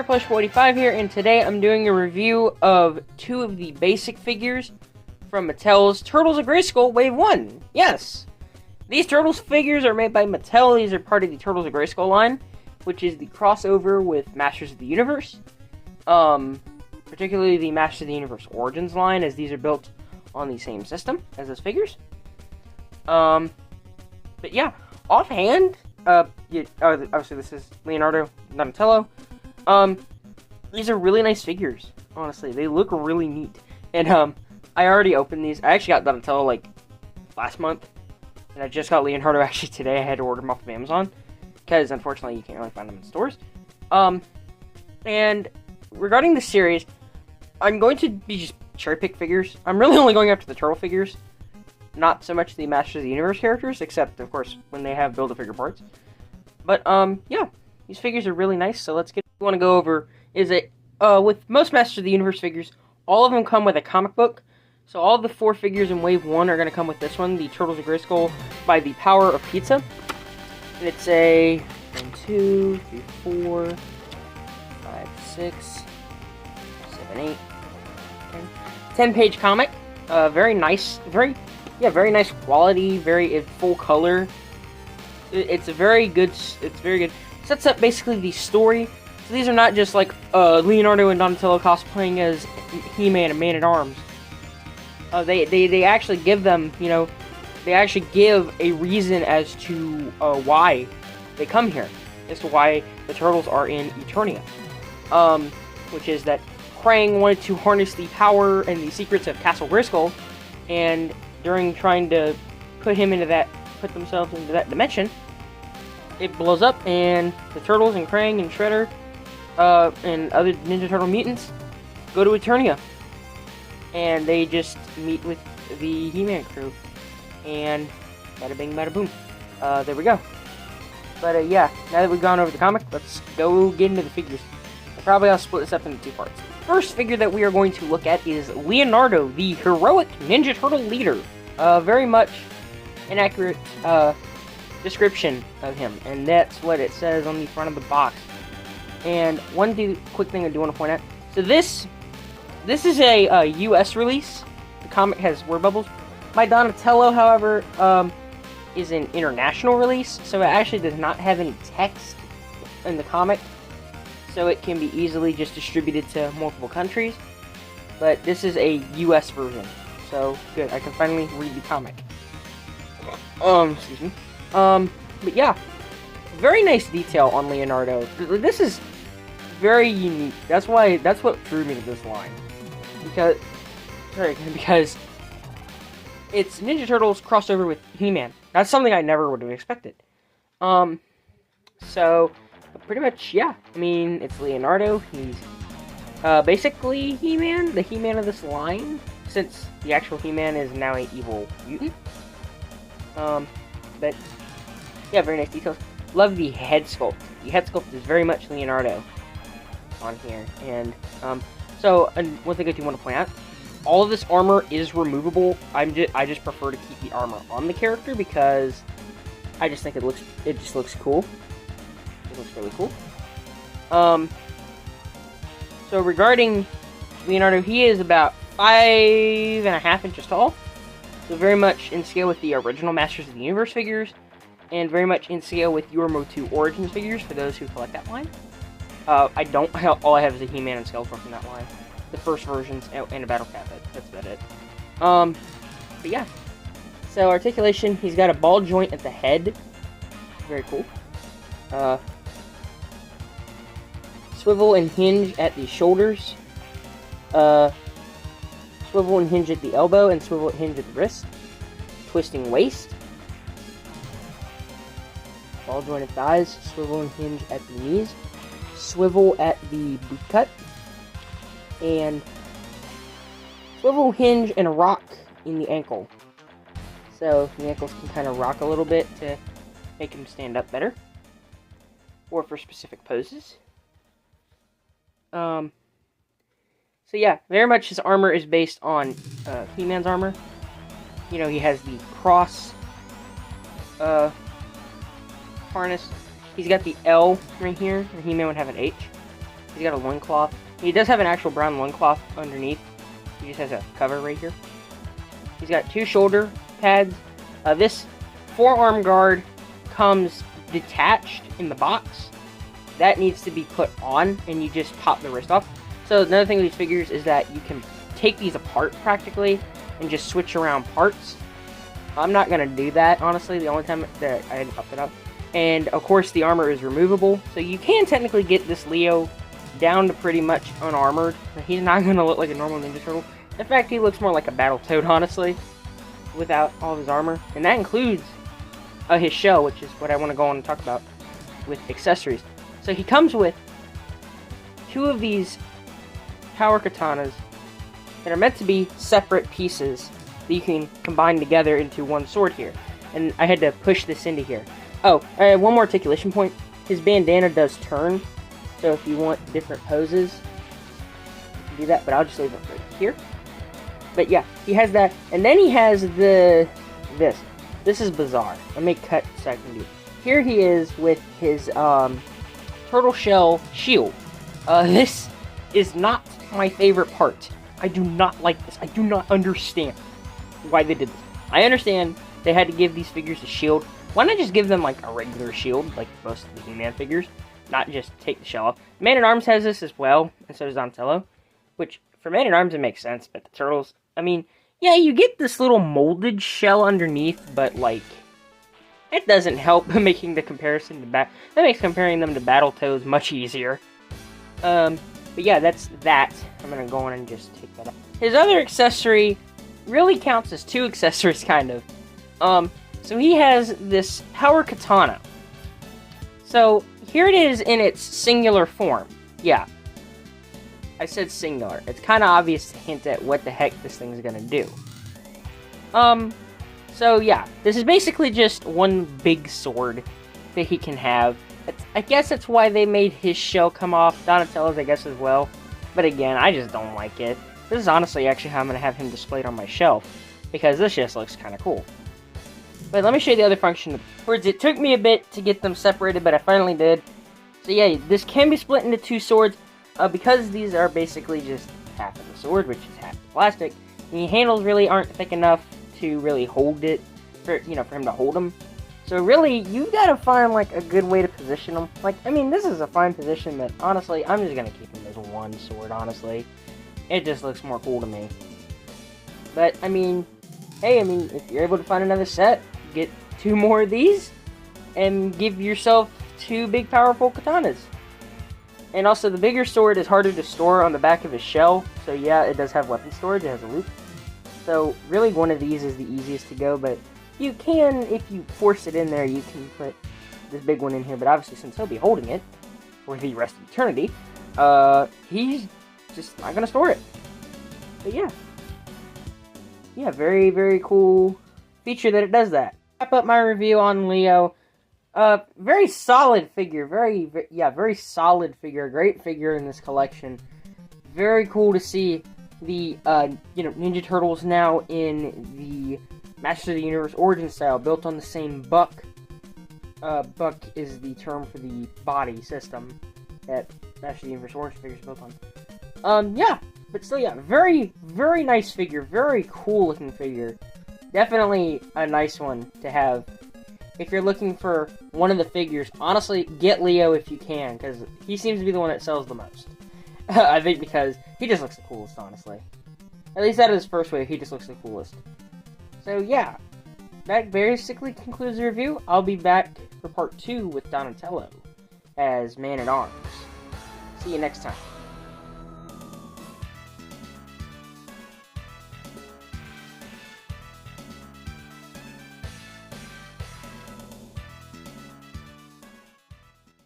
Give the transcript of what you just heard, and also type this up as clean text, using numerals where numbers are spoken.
Plush45 here, and today I'm doing a review of two of the basic figures from Mattel's Turtles of Grayskull Wave 1. Yes! These Turtles figures are made by Mattel. These are part of the Turtles of Grayskull line, which is the crossover with Masters of the Universe. Particularly the Masters of the Universe Origins line, as these are built on the same system as those figures. But yeah, offhand, obviously this is Leonardo, Donatello. These are really nice figures, honestly. They look really neat. And, I already opened these. I actually got Donatello, like, last month. And I just got Leonardo, actually, today. I had to order them off of Amazon. Because, unfortunately, you can't really find them in stores. And regarding the series, I'm going to be just cherry-pick figures. I'm really only going after the Turtle figures. Not so much the Masters of the Universe characters, except, of course, when they have Build-A-Figure parts. But, yeah. These figures are really nice, so let's get... What I want to go over is that, with most Masters of the Universe figures, all of them come with a comic book. So all of the 4 figures in Wave 1 are going to come with this one, the Turtles of Grayskull by the Power of Pizza. And it's a 1, 2, 3, 4, 5, 6, 7, 8, 10-page comic. Very nice, very nice quality, very full color. It's very good. Sets up basically the story. So these are not just like Leonardo and Donatello cosplaying as He-Man and Man-at-Arms. They actually give them, they actually give a reason as to why they come here, as to why the Turtles are in Eternia. Which is that Krang wanted to harness the power and the secrets of Castle Grayskull, and during trying to put themselves into that dimension, it blows up, and the Turtles and Krang and Shredder and other Ninja Turtle mutants go to Eternia. And they just meet with the He-Man crew. And bada bing, bada boom. There we go. But yeah, now that we've gone over the comic, let's go get into the figures. I'll split this up into 2 parts. First figure that we are going to look at is Leonardo, the heroic Ninja Turtle leader. Very much an accurate description of him, and that's what it says on the front of the box. And one quick thing I do want to point out. So this is a US release. The comic has word bubbles. My Donatello, however, is an international release, so it actually does not have any text in the comic, so it can be easily just distributed to multiple countries. But this is a US version, so good. I can finally read the comic. Excuse me. But yeah, very nice detail on Leonardo. This is very unique. That's what drew me to this line. Because it's Ninja Turtles crossover with He-Man. That's something I never would have expected. So, pretty much, yeah. I mean, it's Leonardo. He's, basically He-Man, the He-Man of this line, since the actual He-Man is now an evil mutant. But, yeah, very nice details. Love the head sculpt. The head sculpt is very much Leonardo on here. And, and one thing I do want to point out, all of this armor is removable. I just prefer to keep the armor on the character because I just think it just looks cool. It looks really cool. So regarding Leonardo, he is about 5.5 inches tall. So very much in scale with the original Masters of the Universe figures, and very much in scale with Yormo 2 Origins figures for those who collect that line. All I have is a He-Man and Skeletor from that line. The first versions and a Battle Cat, that's about it. But yeah. So articulation, he's got a ball joint at the head. Very cool. Swivel and hinge at the shoulders. Swivel and hinge at the elbow, and swivel and hinge at the wrist. Twisting waist. Ball jointed thighs, swivel and hinge at the knees. Swivel at the boot cut. And swivel, hinge, and a rock in the ankle. So the ankles can kind of rock a little bit to make him stand up better. Or for specific poses. So yeah, very much his armor is based on He-Man's armor. He has the cross harness. He's got the L right here, and He-Man would have an H. He's got a loincloth. He does have an actual brown loincloth underneath. He just has a cover right here. He's got 2 shoulder pads. This forearm guard comes detached in the box. That needs to be put on, and you just pop the wrist off. So another thing with these figures is that you can take these apart practically and just switch around parts. I'm not going to do that, honestly, the only time that I had to pop it up. And, of course, the armor is removable, so you can technically get this Leo down to pretty much unarmored. He's not going to look like a normal Ninja Turtle. In fact, he looks more like a Battletoad, honestly, without all of his armor. And that includes his shell, which is what I want to go on and talk about with accessories. So he comes with 2 of these power katanas that are meant to be separate pieces that you can combine together into one sword here. And I had to push this into here. Oh, one more articulation point. His bandana does turn, so if you want different poses, you can do that, but I'll just leave it right here. But yeah, he has that, and then he has this. This is bizarre. Let me cut so I can do it. Here he is with his turtle shell shield. This is not my favorite part. I do not like this. I do not understand why they did this. I understand they had to give these figures a shield. Why not just give them like a regular shield, like most of the He-Man figures? Not just take the shell off. Man-at-Arms has this as well, and so does Donatello. Which, for Man-at-Arms it makes sense, but the Turtles, I mean, yeah, you get this little molded shell underneath, but like, it doesn't help making the comparison to that makes comparing them to Battletoads much easier. But yeah, that's that. I'm gonna go on and just take that out. His other accessory really counts as 2 accessories, kind of. So he has this power katana. So, here it is in its singular form. Yeah. I said singular. It's kind of obvious to hint at what the heck this thing's gonna do. So yeah. This is basically just one big sword that he can have. I guess that's why they made his shell come off. Donatello's, I guess, as well. But again, I just don't like it. This is honestly actually how I'm going to have him displayed on my shelf, because this just looks kind of cool. But let me show you the other function. It took me a bit to get them separated, but I finally did. So yeah, this can be split into 2 swords, because these are basically just half of the sword, which is half the plastic. The handles really aren't thick enough to really hold it, for him to hold them. So really, you gotta find like a good way to position them. Like, I mean, this is a fine position, but honestly, I'm just gonna keep them as one sword, honestly. It just looks more cool to me. But, I mean, hey, if you're able to find another set, get 2 more of these, and give yourself 2 big, powerful katanas. And also, the bigger sword is harder to store on the back of his shell, so yeah, it does have weapon storage, it has a loop. So, really, one of these is the easiest to go, but you can, if you force it in there, you can put this big one in here, but obviously, since he'll be holding it for the rest of eternity, he's just not gonna store it. But yeah. Yeah, very, very cool feature that it does that. Wrap up my review on Leo. Very solid figure. Very solid figure. A great figure in this collection. Very cool to see the, Ninja Turtles now in the Masters of the Universe origin style, built on the same buck. Buck is the term for the body system that Masters of the Universe origin figures are built on. Yeah, but still, yeah, very, very nice figure, very cool looking figure. Definitely a nice one to have. If you're looking for one of the figures, honestly, get Leo if you can, because he seems to be the one that sells the most. I think because he just looks the coolest, honestly. At least out of his first wave, he just looks the coolest. So yeah, that basically concludes the review. I'll be back for part 2 with Donatello as Man-at-Arms. See you next time.